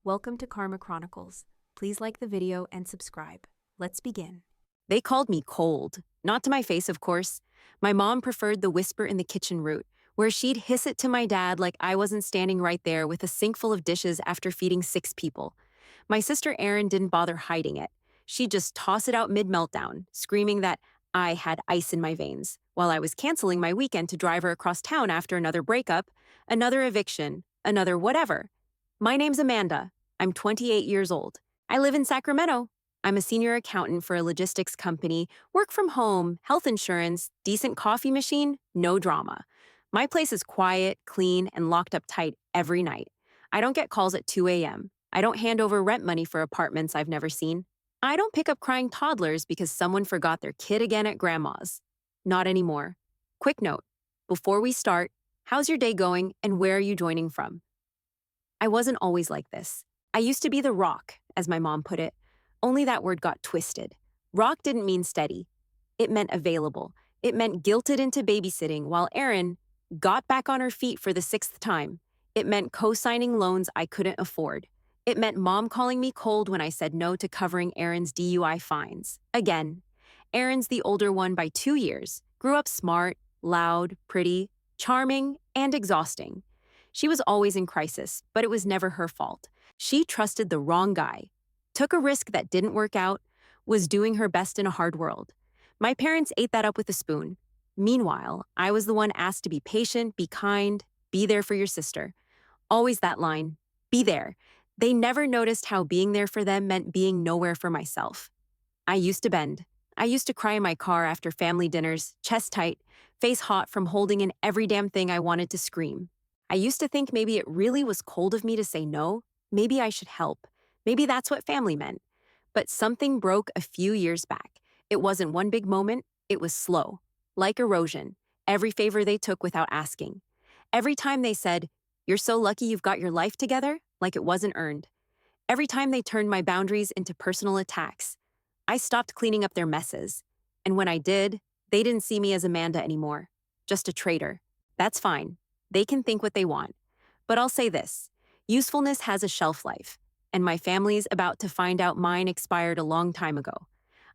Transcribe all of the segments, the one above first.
Welcome to Karma Chronicles. Please like the video and subscribe. Let's begin. They called me cold. Not to my face, of course. My mom preferred the whisper in the kitchen route, where she'd hiss it to my dad like I wasn't standing right there with a sink full of dishes after feeding 6 people. My sister Erin didn't bother hiding it. She'd just toss it out mid-meltdown, screaming that I had ice in my veins, while I was canceling my weekend to drive her across town after another breakup, another eviction, another whatever. My name's Amanda. I'm 28 years old. I live in Sacramento. I'm a senior accountant for a logistics company, work from home, health insurance, decent coffee machine, no drama. My place is quiet, clean, and locked up tight every night. I don't get calls at 2 a.m. I don't hand over rent money for apartments I've never seen. I don't pick up crying toddlers because someone forgot their kid again at grandma's. Not anymore. Quick note, before we start, how's your day going and where are you joining from? I wasn't always like this. I used to be the rock, as my mom put it. Only that word got twisted. Rock didn't mean steady. It meant available. It meant guilted into babysitting while Erin got back on her feet for the 6th time. It meant co-signing loans I couldn't afford. It meant mom calling me cold when I said no to covering Erin's DUI fines. Again, Erin's the older one by 2 years, grew up smart, loud, pretty, charming, and exhausting. She was always in crisis, but it was never her fault. She trusted the wrong guy, took a risk that didn't work out, was doing her best in a hard world. My parents ate that up with a spoon. Meanwhile, I was the one asked to be patient, be kind, be there for your sister. Always that line, be there. They never noticed how being there for them meant being nowhere for myself. I used to bend. I used to cry in my car after family dinners, chest tight, face hot from holding in every damn thing I wanted to scream. I used to think maybe it really was cold of me to say no. Maybe I should help. Maybe that's what family meant. But something broke a few years back. It wasn't one big moment, it was slow. Like erosion. Every favor they took without asking. Every time they said, "You're so lucky you've got your life together," like it wasn't earned. Every time they turned my boundaries into personal attacks. I stopped cleaning up their messes. And when I did, they didn't see me as Amanda anymore. Just a traitor. That's fine. They can think what they want. But I'll say this. Usefulness has a shelf life, and my family's about to find out mine expired a long time ago.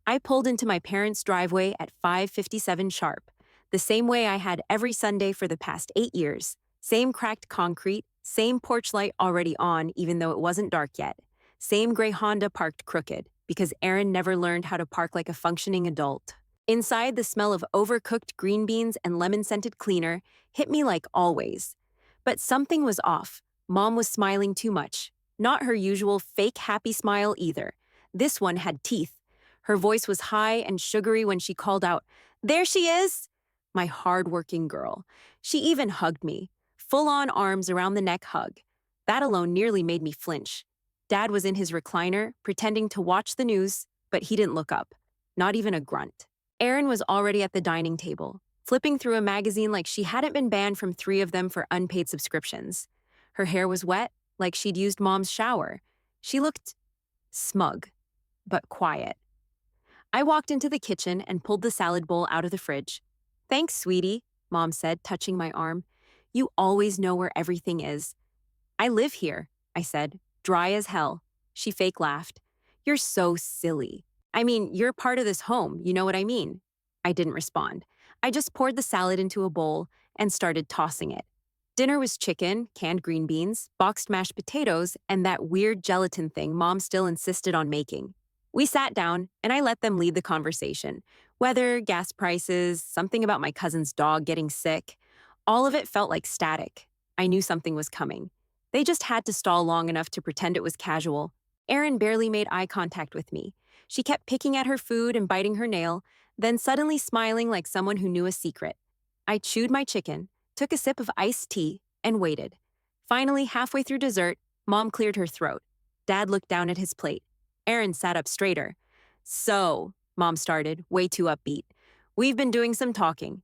I pulled into my parents' driveway at 5:57 sharp, the same way I had every Sunday for the past 8 years. Same cracked concrete, same porch light already on even though it wasn't dark yet. Same gray Honda parked crooked, because Erin never learned how to park like a functioning adult. Inside, the smell of overcooked green beans and lemon-scented cleaner hit me like always. But something was off. Mom was smiling too much. Not her usual fake happy smile either. This one had teeth. Her voice was high and sugary when she called out, "There she is!" My hard-working girl. She even hugged me. Full-on arms around the neck hug. That alone nearly made me flinch. Dad was in his recliner, pretending to watch the news, but he didn't look up. Not even a grunt. Erin was already at the dining table, flipping through a magazine like she hadn't been banned from 3 of them for unpaid subscriptions. Her hair was wet, like she'd used Mom's shower. She looked smug, but quiet. I walked into the kitchen and pulled the salad bowl out of the fridge. "Thanks, sweetie," Mom said, touching my arm. "You always know where everything is." "I live here," I said, dry as hell. She fake laughed. "You're so silly. I mean, you're part of this home, you know what I mean?" I didn't respond. I just poured the salad into a bowl and started tossing it. Dinner was chicken, canned green beans, boxed mashed potatoes, and that weird gelatin thing Mom still insisted on making. We sat down, and I let them lead the conversation. Weather, gas prices, something about my cousin's dog getting sick. All of it felt like static. I knew something was coming. They just had to stall long enough to pretend it was casual. Erin barely made eye contact with me. She kept picking at her food and biting her nail, then suddenly smiling like someone who knew a secret. I chewed my chicken, took a sip of iced tea, and waited. Finally, halfway through dessert, Mom cleared her throat. Dad looked down at his plate. Erin sat up straighter. "So," Mom started, way too upbeat, "we've been doing some talking.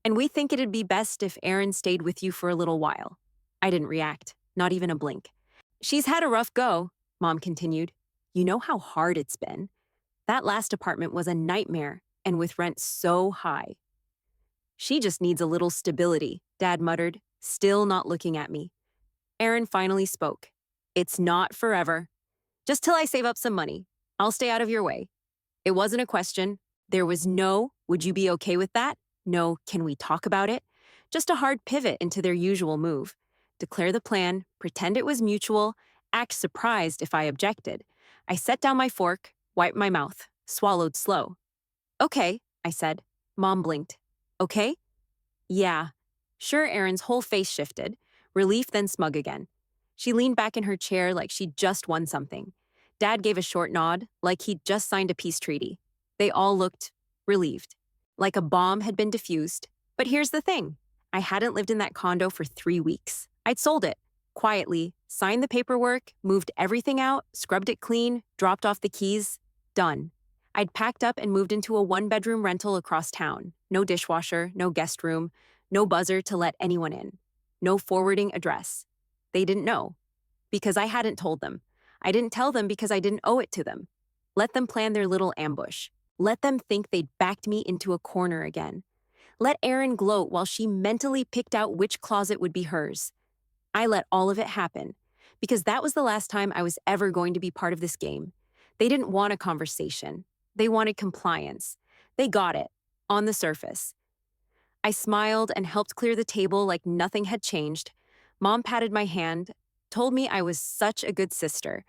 And we think it'd be best if Erin stayed with you for a little while." I didn't react, not even a blink. "She's had a rough go," Mom continued. "You know how hard it's been. That last apartment was a nightmare, and with rent so high." "She just needs a little stability," Dad muttered, still not looking at me. Erin finally spoke. It's not forever. Just till I save up some money. I'll stay out of your way. It wasn't a question. There was no, would you be okay with that? No, can we talk about it? Just a hard pivot into their usual move. Declare the plan, pretend it was mutual, act surprised if I objected. I set down my fork, wiped my mouth, swallowed slow. Okay, I said. Mom blinked. Okay? Yeah. Sure, Erin's whole face shifted, relief then smug again. She leaned back in her chair like she'd just won something. Dad gave a short nod, like he'd just signed a peace treaty. They all looked relieved, like a bomb had been diffused. But here's the thing. I hadn't lived in that condo for 3 weeks. I'd sold it, quietly, signed the paperwork, moved everything out, scrubbed it clean, dropped off the keys. Done. I'd packed up and moved into a one-bedroom rental across town. No dishwasher, no guest room, no buzzer to let anyone in. No forwarding address. They didn't know. Because I hadn't told them. I didn't tell them because I didn't owe it to them. Let them plan their little ambush. Let them think they'd backed me into a corner again. Let Erin gloat while she mentally picked out which closet would be hers. I let all of it happen, because that was the last time I was ever going to be part of this game. They didn't want a conversation. They wanted compliance. They got it, on the surface. I smiled and helped clear the table like nothing had changed. Mom patted my hand, told me I was such a good sister.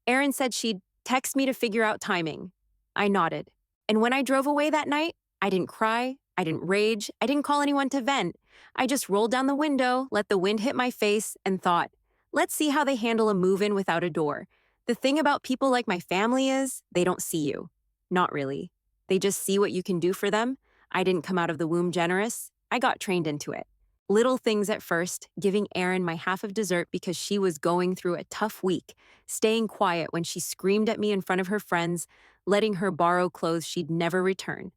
Erin said she'd text me to figure out timing. I nodded. And when I drove away that night, I didn't cry, I didn't rage, I didn't call anyone to vent. I just rolled down the window, let the wind hit my face, and thought, let's see how they handle a move-in without a door. The thing about people like my family is, they don't see you. Not really. They just see what you can do for them. I didn't come out of the womb generous. I got trained into it. Little things at first, giving Erin my half of dessert because she was going through a tough week, staying quiet when she screamed at me in front of her friends, letting her borrow clothes she'd never return.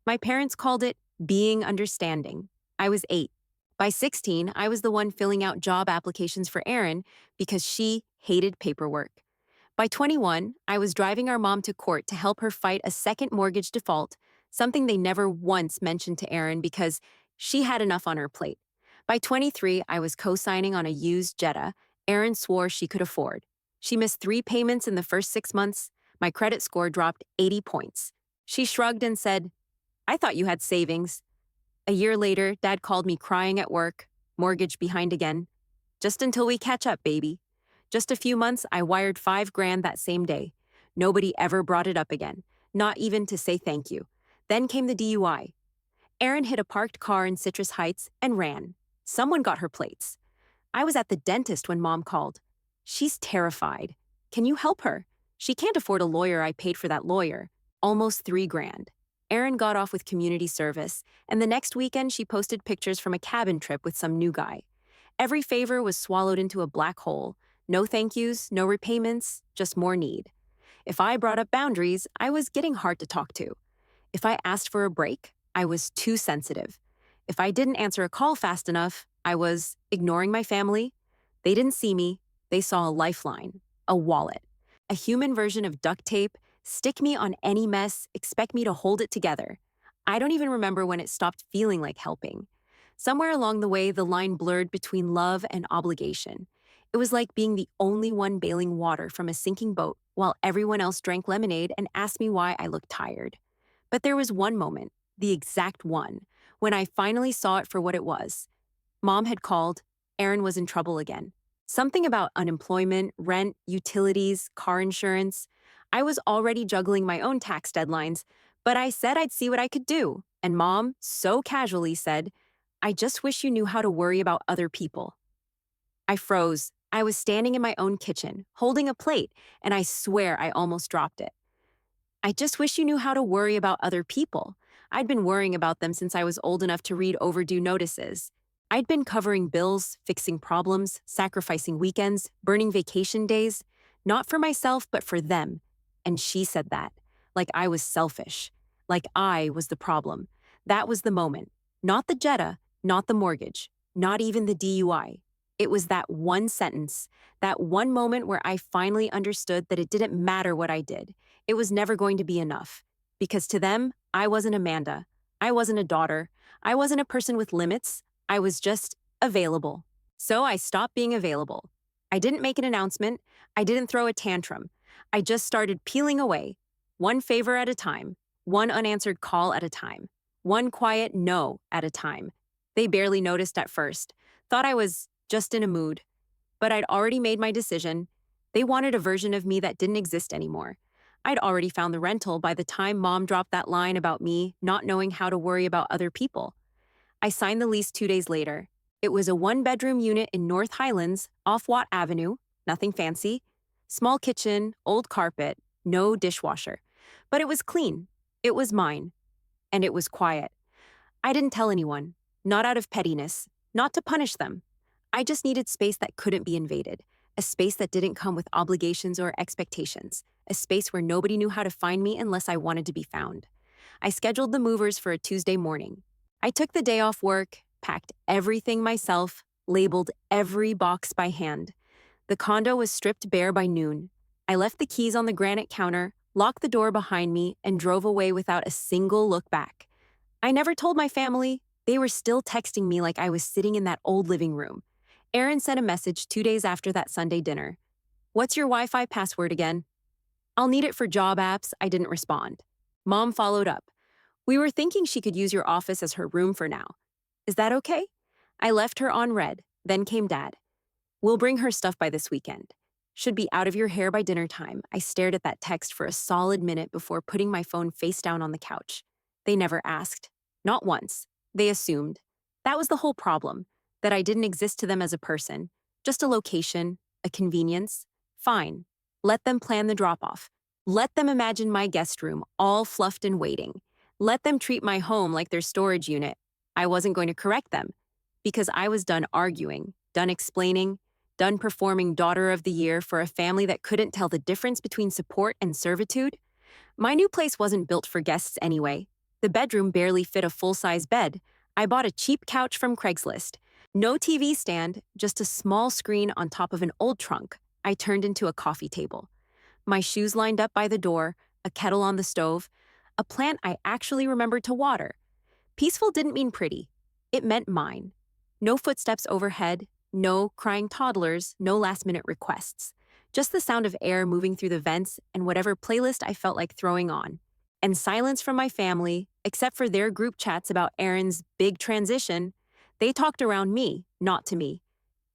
My parents called it being understanding. I was 8. By 16, I was the one filling out job applications for Erin because she hated paperwork. By 21, I was driving our mom to court to help her fight a second mortgage default, something they never once mentioned to Erin because she had enough on her plate. By 23, I was co-signing on a used Jetta Erin swore she could afford. She missed 3 payments in the first 6 months. My credit score dropped 80 points. She shrugged and said, I thought you had savings. A year later, Dad called me crying at work, mortgage behind again. Just until we catch up, baby. Just a few months, I wired $5,000 that same day. Nobody ever brought it up again, not even to say thank you. Then came the DUI. Erin hit a parked car in Citrus Heights and ran. Someone got her plates. I was at the dentist when Mom called. She's terrified. Can you help her? She can't afford a lawyer. I paid for that lawyer. Almost $3,000. Erin got off with community service, and the next weekend she posted pictures from a cabin trip with some new guy. Every favor was swallowed into a black hole. No thank yous, no repayments, just more need. If I brought up boundaries, I was getting hard to talk to. If I asked for a break, I was too sensitive. If I didn't answer a call fast enough, I was ignoring my family. They didn't see me. They saw a lifeline, a wallet, a human version of duct tape. Stick me on any mess, expect me to hold it together. I don't even remember when it stopped feeling like helping. Somewhere along the way, the line blurred between love and obligation. It was like being the only one bailing water from a sinking boat while everyone else drank lemonade and asked me why I looked tired. But there was one moment, the exact one, when I finally saw it for what it was. Mom had called. Erin was in trouble again. Something about unemployment, rent, utilities, car insurance. I was already juggling my own tax deadlines, but I said I'd see what I could do. And Mom, so casually, said, I just wish you knew how to worry about other people. I froze. I was standing in my own kitchen, holding a plate, and I swear I almost dropped it. I just wish you knew how to worry about other people. I'd been worrying about them since I was old enough to read overdue notices. I'd been covering bills, fixing problems, sacrificing weekends, burning vacation days, not for myself, but for them. And she said that, like I was selfish, like I was the problem. That was the moment. Not the Jetta, not the mortgage, not even the DUI. It was that one sentence, that one moment where I finally understood that it didn't matter what I did. It was never going to be enough. Because to them, I wasn't Amanda. I wasn't a daughter. I wasn't a person with limits. I was just available. So I stopped being available. I didn't make an announcement. I didn't throw a tantrum. I just started peeling away, one favor at a time, one unanswered call at a time, one quiet no at a time. They barely noticed at first, thought I was just in a mood. But I'd already made my decision. They wanted a version of me that didn't exist anymore. I'd already found the rental by the time Mom dropped that line about me not knowing how to worry about other people. I signed the lease 2 days later. It was a one-bedroom unit in North Highlands, off Watt Avenue, nothing fancy. Small kitchen, old carpet, no dishwasher. But it was clean. It was mine. And it was quiet. I didn't tell anyone, not out of pettiness, not to punish them. I just needed space that couldn't be invaded, a space that didn't come with obligations or expectations, a space where nobody knew how to find me unless I wanted to be found. I scheduled the movers for a Tuesday morning. I took the day off work, packed everything myself, labeled every box by hand. The condo was stripped bare by noon. I left the keys on the granite counter, locked the door behind me, and drove away without a single look back. I never told my family. They were still texting me like I was sitting in that old living room. Aaron sent a message 2 days after that Sunday dinner. "What's your Wi-Fi password again?" "I'll need it for job apps." I didn't respond. Mom followed up. "We were thinking she could use your office as her room for now. Is that okay?" I left her on red. Then came Dad. "We'll bring her stuff by this weekend. Should be out of your hair by dinner time." I stared at that text for a solid minute before putting my phone face down on the couch. They never asked. Not once. They assumed. That was the whole problem, that I didn't exist to them as a person. Just a location, a convenience. Fine. Let them plan the drop-off. Let them imagine my guest room, all fluffed and waiting. Let them treat my home like their storage unit. I wasn't going to correct them, because I was done arguing, done explaining, done performing Daughter of the Year for a family that couldn't tell the difference between support and servitude. My new place wasn't built for guests anyway. The bedroom barely fit a full-size bed. I bought a cheap couch from Craigslist. No TV stand, just a small screen on top of an old trunk I turned into a coffee table. My shoes lined up by the door, a kettle on the stove, a plant I actually remembered to water. Peaceful didn't mean pretty. It meant mine. No footsteps overhead, no crying toddlers, no last-minute requests. Just the sound of air moving through the vents and whatever playlist I felt like throwing on. And silence from my family, except for their group chats about Aaron's big transition. They talked around me, not to me.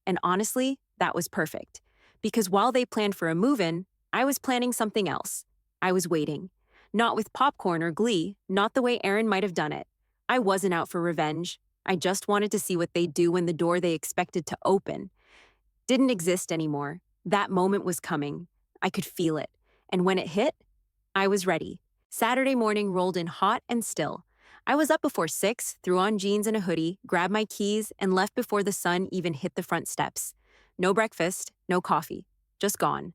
And honestly, that was perfect. Because while they planned for a move-in, I was planning something else. I was waiting. Not with popcorn or glee, not the way Aaron might have done it. I wasn't out for revenge. I just wanted to see what they'd do when the door they expected to open didn't exist anymore. That moment was coming. I could feel it. And when it hit, I was ready. Saturday morning rolled in hot and still. I was up before 6, threw on jeans and a hoodie, grabbed my keys, and left before the sun even hit the front steps. No breakfast, no coffee. Just gone.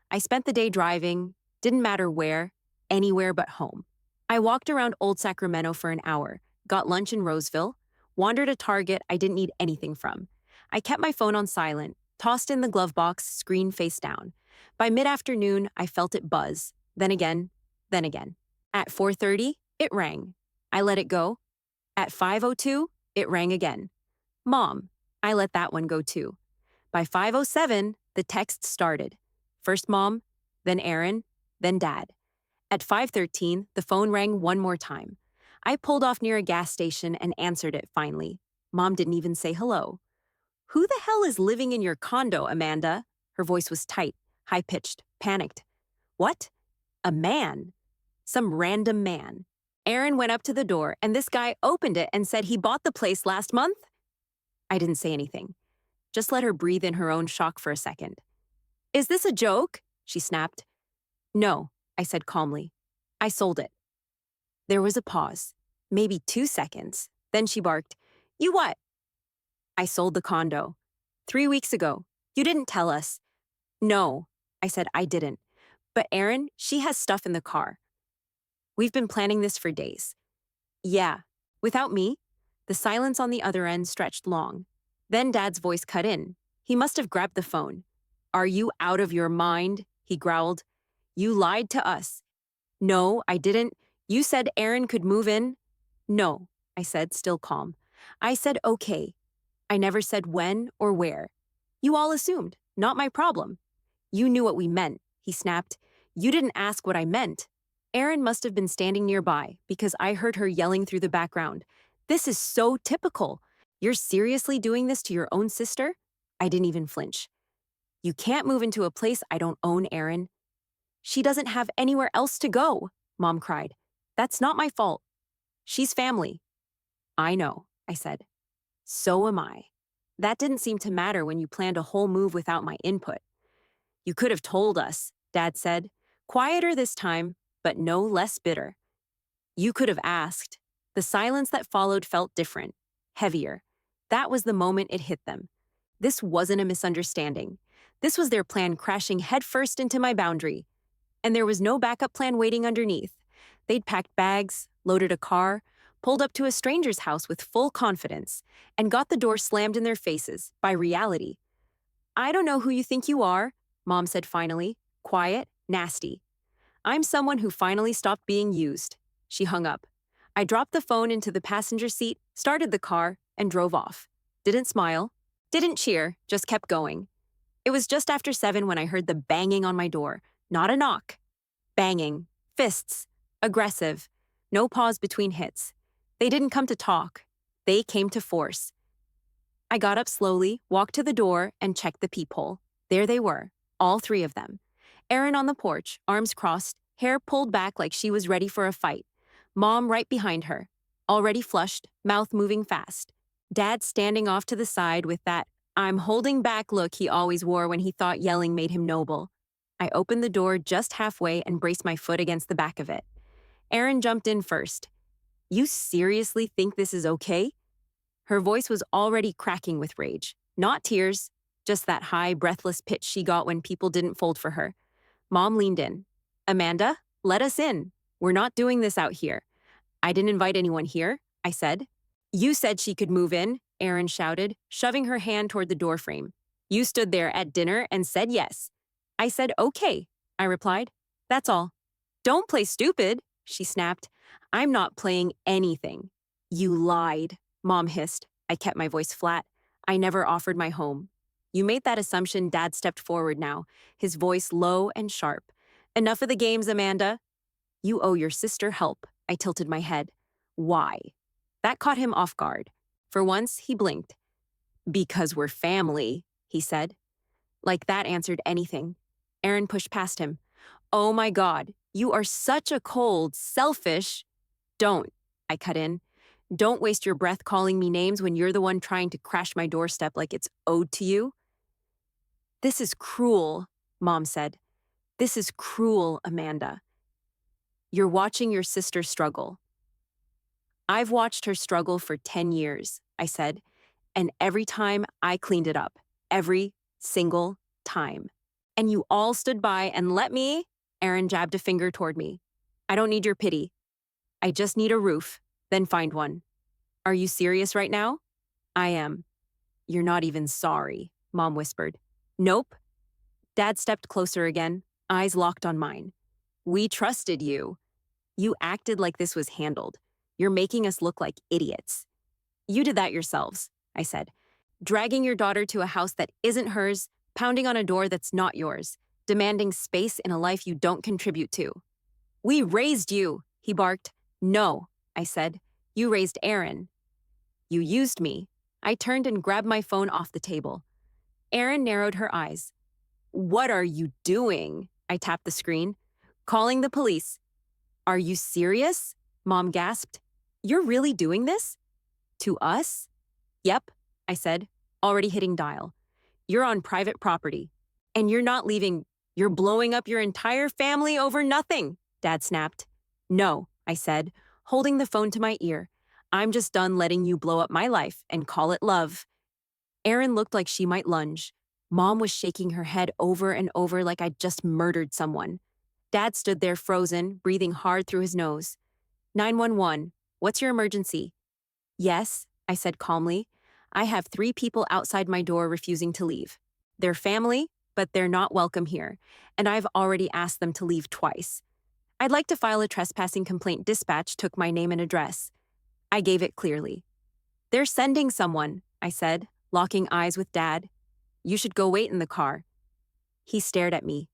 I spent the day driving, didn't matter where, anywhere but home. I walked around Old Sacramento for an hour, got lunch in Roseville, wandered a Target I didn't need anything from. I kept my phone on silent, tossed in the glove box, screen face down. By mid-afternoon, I felt it buzz. Then again, then again. At 4:30, it rang. I let it go. At 5:02, it rang again. Mom, I let that one go too. By 5:07, the text started. First Mom, then Aaron, then Dad. At 5:13, the phone rang one more time. I pulled off near a gas station and answered it finally. Mom didn't even say hello. "Who the hell is living in your condo, Amanda?" Her voice was tight, high-pitched, panicked. "What? A man? Some random man." Aaron went up to the door, and this guy opened it and said he bought the place last month. I didn't say anything. Just let her breathe in her own shock for a second. "Is this a joke?" she snapped. "No," I said calmly. "I sold it." There was a pause, maybe 2 seconds. Then she barked, "You what?" "I sold the condo. 3 weeks ago. You didn't tell us." "No," I said I didn't. "But Aaron, she has stuff in the car. We've been planning this for days." "Yeah." Without me? The silence on the other end stretched long. Then Dad's voice cut in. He must have grabbed the phone. "Are you out of your mind?" he growled. "You lied to us." "No, I didn't. You said Aaron could move in." "No," I said, still calm. "I said okay. I never said when or where. You all assumed. Not my problem. You knew what we meant, he snapped. You didn't ask what I meant. Erin must have been standing nearby because I heard her yelling through the background. This is so typical. You're seriously doing this to your own sister? I didn't even flinch. You can't move into a place I don't own, Erin. She doesn't have anywhere else to go, Mom cried. That's not my fault. She's family. I know, I said. So am I. That didn't seem to matter when you planned a whole move without my input. You could have told us, Dad said. Quieter this time, but no less bitter. You could have asked. The silence that followed felt different, heavier. That was the moment it hit them. This wasn't a misunderstanding. This was their plan crashing headfirst into my boundary. And there was no backup plan waiting underneath. They'd packed bags, loaded a car, pulled up to a stranger's house with full confidence, and got the door slammed in their faces by reality. I don't know who you think you are, Mom said finally, quiet, nasty. I'm someone who finally stopped being used. She hung up. I dropped the phone into the passenger seat, started the car, and drove off. Didn't smile, didn't cheer, just kept going. It was just after 7 when I heard the banging on my door. Not a knock. Banging. Fists. Aggressive. No pause between hits. They didn't come to talk. They came to force. I got up slowly, walked to the door, and checked the peephole. There they were, all 3 of them. Erin on the porch, arms crossed, hair pulled back like she was ready for a fight. Mom right behind her, already flushed, mouth moving fast. Dad standing off to the side with that I'm holding back look he always wore when he thought yelling made him noble. I opened the door just halfway and braced my foot against the back of it. Erin jumped in first. You seriously think this is okay? Her voice was already cracking with rage. Not tears, just that high, breathless pitch she got when people didn't fold for her. Mom leaned in. Amanda, let us in. We're not doing this out here. I didn't invite anyone here, I said. You said she could move in, Erin shouted, shoving her hand toward the doorframe. You stood there at dinner and said yes. I said okay, I replied. That's all. Don't play stupid, she snapped. I'm not playing anything. You lied, Mom hissed. I kept my voice flat. I never offered my home. You made that assumption. Dad stepped forward now, his voice low and sharp. Enough of the games, Amanda. You owe your sister help. I tilted my head. Why? That caught him off guard. For once, he blinked. Because we're family, he said. Like that answered anything. Erin pushed past him. Oh my God, you are such a cold, selfish... Don't, I cut in. Don't waste your breath calling me names when you're the one trying to crash my doorstep like it's owed to you. This is cruel, Mom said. This is cruel, Amanda. You're watching your sister struggle. I've watched her struggle for 10 years, I said, and every time I cleaned it up. Every single time. And you all stood by and let me... Erin jabbed a finger toward me. I don't need your pity. I just need a roof, then find one. Are you serious right now? I am. You're not even sorry, Mom whispered. Nope. Dad stepped closer again, eyes locked on mine. We trusted you. You acted like this was handled. You're making us look like idiots. You did that yourselves, I said. Dragging your daughter to a house that isn't hers, pounding on a door that's not yours, demanding space in a life you don't contribute to. We raised you, he barked. No, I said. You raised Erin. You used me. I turned and grabbed my phone off the table. Erin narrowed her eyes. What are you doing? I tapped the screen. Calling the police. Are you serious? Mom gasped. You're really doing this? To us? Yep, I said, already hitting dial. You're on private property. And you're not leaving. You're blowing up your entire family over nothing, Dad snapped. No, I said, holding the phone to my ear. I'm just done letting you blow up my life and call it love. Erin looked like she might lunge. Mom was shaking her head over and over like I'd just murdered someone. Dad stood there frozen, breathing hard through his nose. 911, what's your emergency? Yes, I said calmly. I have 3 people outside my door refusing to leave. They're family, but they're not welcome here, and I've already asked them to leave twice. I'd like to file a trespassing complaint. Dispatch took my name and address. I gave it clearly. They're sending someone, I said, locking eyes with Dad. You should go wait in the car. He stared at me,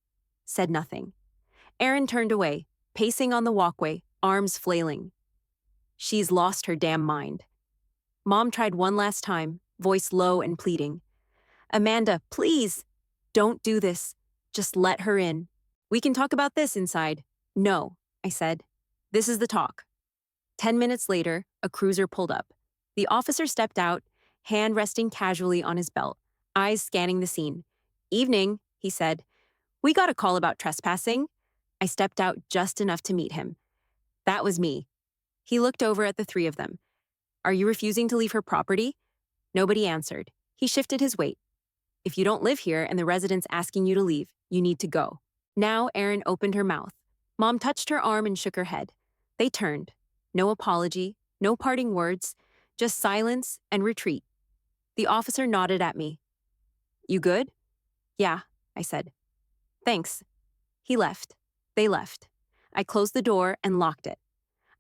said nothing. Aaron turned away, pacing on the walkway, arms flailing. She's lost her damn mind. Mom tried one last time, voice low and pleading. Amanda, please, don't do this. Just let her in. We can talk about this inside. No, I said. This is the talk. 10 minutes later, a cruiser pulled up. The officer stepped out, hand resting casually on his belt, eyes scanning the scene. Evening, he said. We got a call about trespassing. I stepped out just enough to meet him. That was me. He looked over at the three of them. Are you refusing to leave her property? Nobody answered. He shifted his weight. If you don't live here and the resident's asking you to leave, you need to go. Now Erin opened her mouth. Mom touched her arm and shook her head. They turned. No apology, no parting words, just silence and retreat. The officer nodded at me. You good? Yeah, I said. Thanks. He left. They left. I closed the door and locked it.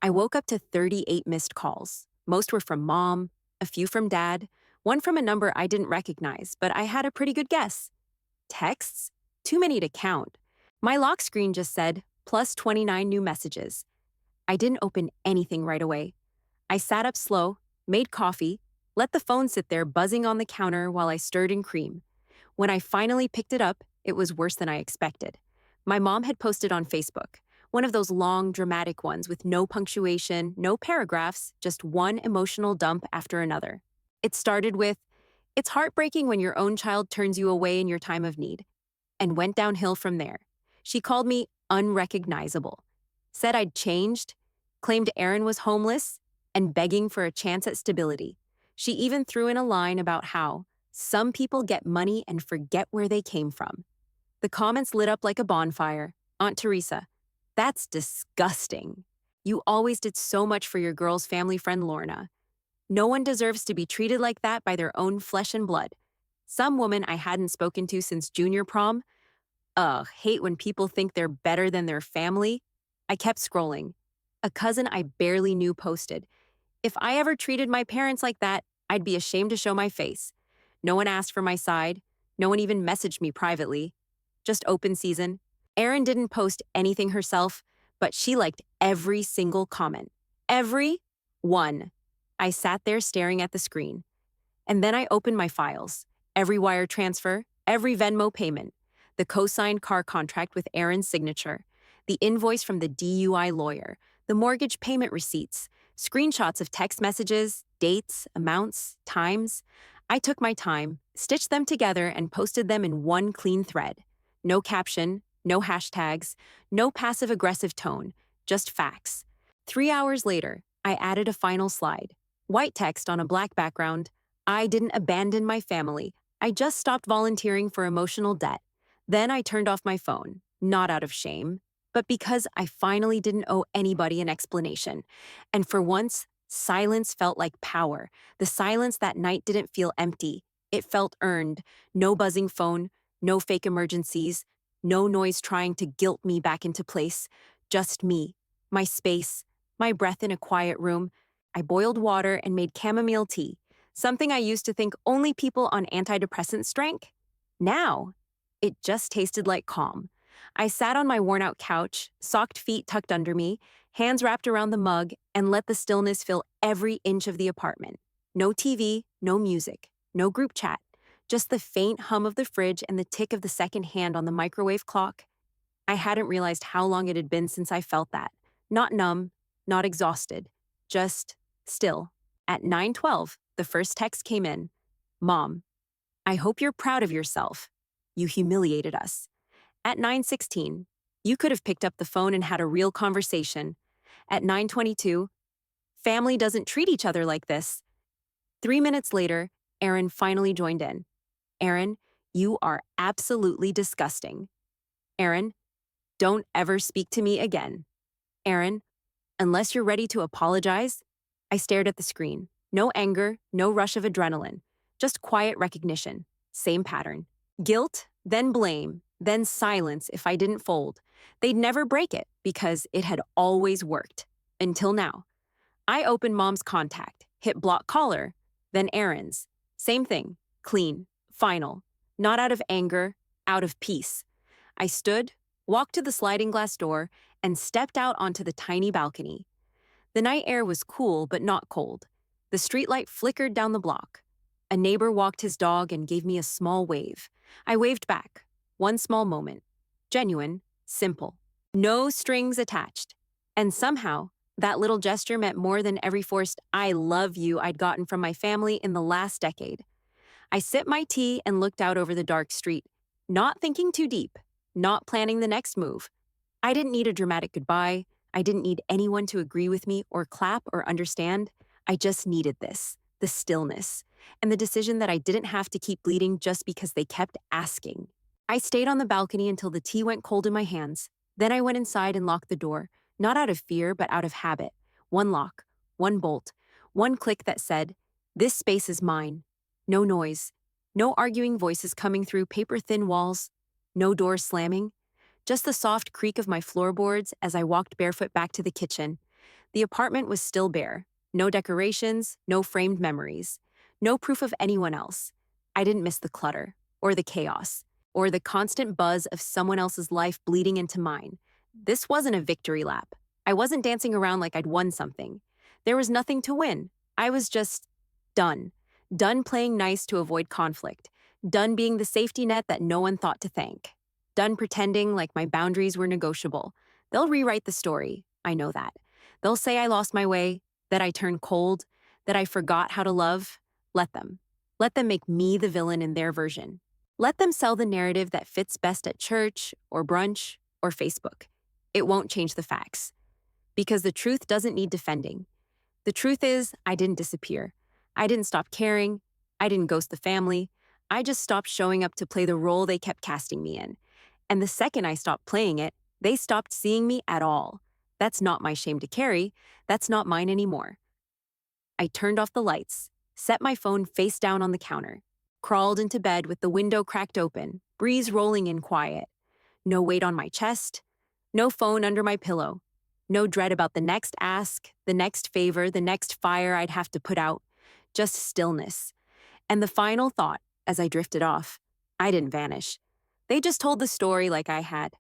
I woke up to 38 missed calls. Most were from Mom, a few from Dad, one from a number I didn't recognize, but I had a pretty good guess. Texts? Too many to count. My lock screen just said, plus 29 new messages. I didn't open anything right away. I sat up slow, made coffee, let the phone sit there buzzing on the counter while I stirred in cream. When I finally picked it up, it was worse than I expected. My mom had posted on Facebook, one of those long, dramatic ones with no punctuation, no paragraphs, just one emotional dump after another. It started with, "It's heartbreaking when your own child turns you away in your time of need," and went downhill from there. She called me unrecognizable, said I'd changed, claimed Erin was homeless, and begging for a chance at stability. She even threw in a line about how some people get money and forget where they came from. The comments lit up like a bonfire. Aunt Teresa, that's disgusting. You always did so much for your girl's family friend Lorna. No one deserves to be treated like that by their own flesh and blood. Some woman I hadn't spoken to since junior prom. Ugh, hate when people think they're better than their family. I kept scrolling. A cousin I barely knew posted, "If I ever treated my parents like that, I'd be ashamed to show my face." No one asked for my side. No one even messaged me privately. Just open season. Erin didn't post anything herself, but she liked every single comment. Every one. I sat there staring at the screen. And then I opened my files. Every wire transfer, every Venmo payment, the co-signed car contract with Erin's signature, the invoice from the DUI lawyer, the mortgage payment receipts, screenshots of text messages, dates, amounts, times. I took my time, stitched them together, and posted them in one clean thread. No caption, no hashtags, no passive-aggressive tone, just facts. 3 hours later, I added a final slide. White text on a black background. I didn't abandon my family. I just stopped volunteering for emotional debt. Then I turned off my phone, not out of shame, but because I finally didn't owe anybody an explanation. And for once, silence felt like power. The silence that night didn't feel empty. It felt earned. No buzzing phone, no fake emergencies, no noise trying to guilt me back into place. Just me, my space, my breath in a quiet room. I boiled water and made chamomile tea, something I used to think only people on antidepressants drank. Now, it just tasted like calm. I sat on my worn-out couch, socked feet tucked under me, hands wrapped around the mug, and let the stillness fill every inch of the apartment. No TV, no music, no group chat, just the faint hum of the fridge and the tick of the second hand on the microwave clock. I hadn't realized how long it had been since I felt that. Not numb, not exhausted, just still. At 9:12, the first text came in. "Mom, I hope you're proud of yourself. You humiliated us." At 9:16, "You could have picked up the phone and had a real conversation." At 9:22, "Family doesn't treat each other like this." 3 minutes later, Erin finally joined in. "Erin, you are absolutely disgusting." "Erin, don't ever speak to me again." "Erin, unless you're ready to apologize." I stared at the screen. No anger, no rush of adrenaline, just quiet recognition. Same pattern. Guilt, then blame, then silence if I didn't fold. They'd never break it because it had always worked. Until now. I opened Mom's contact, hit block caller, then Erin's. Same thing. Clean. Final. Not out of anger, out of peace. I stood, walked to the sliding glass door, and stepped out onto the tiny balcony. The night air was cool but not cold. The streetlight flickered down the block. A neighbor walked his dog and gave me a small wave. I waved back. One small moment. Genuine, simple. No strings attached. And somehow, that little gesture meant more than every forced "I love you" I'd gotten from my family in the last decade. I sipped my tea and looked out over the dark street, not thinking too deep, not planning the next move. I didn't need a dramatic goodbye. I didn't need anyone to agree with me or clap or understand. I just needed this, the stillness, and the decision that I didn't have to keep bleeding just because they kept asking. I stayed on the balcony until the tea went cold in my hands. Then I went inside and locked the door, not out of fear, but out of habit. One lock, one bolt, one click that said, "This space is mine." No noise, no arguing voices coming through paper-thin walls, no doors slamming, just the soft creak of my floorboards as I walked barefoot back to the kitchen. The apartment was still bare. No decorations, no framed memories, no proof of anyone else. I didn't miss the clutter, or the chaos, or the constant buzz of someone else's life bleeding into mine. This wasn't a victory lap. I wasn't dancing around like I'd won something. There was nothing to win. I was just done. Done playing nice to avoid conflict. Done being the safety net that no one thought to thank. Done pretending like my boundaries were negotiable. They'll rewrite the story. I know that. They'll say I lost my way, that I turned cold, that I forgot how to love. Let them. Let them make me the villain in their version. Let them sell the narrative that fits best at church, or brunch, or Facebook. It won't change the facts. Because the truth doesn't need defending. The truth is, I didn't disappear. I didn't stop caring. I didn't ghost the family. I just stopped showing up to play the role they kept casting me in. And the second I stopped playing it, they stopped seeing me at all. That's not my shame to carry. That's not mine anymore. I turned off the lights, set my phone face down on the counter, crawled into bed with the window cracked open, breeze rolling in quiet. No weight on my chest, no phone under my pillow, no dread about the next ask, the next favor, the next fire I'd have to put out, just stillness. And the final thought, as I drifted off, I didn't vanish. They just told the story like I had.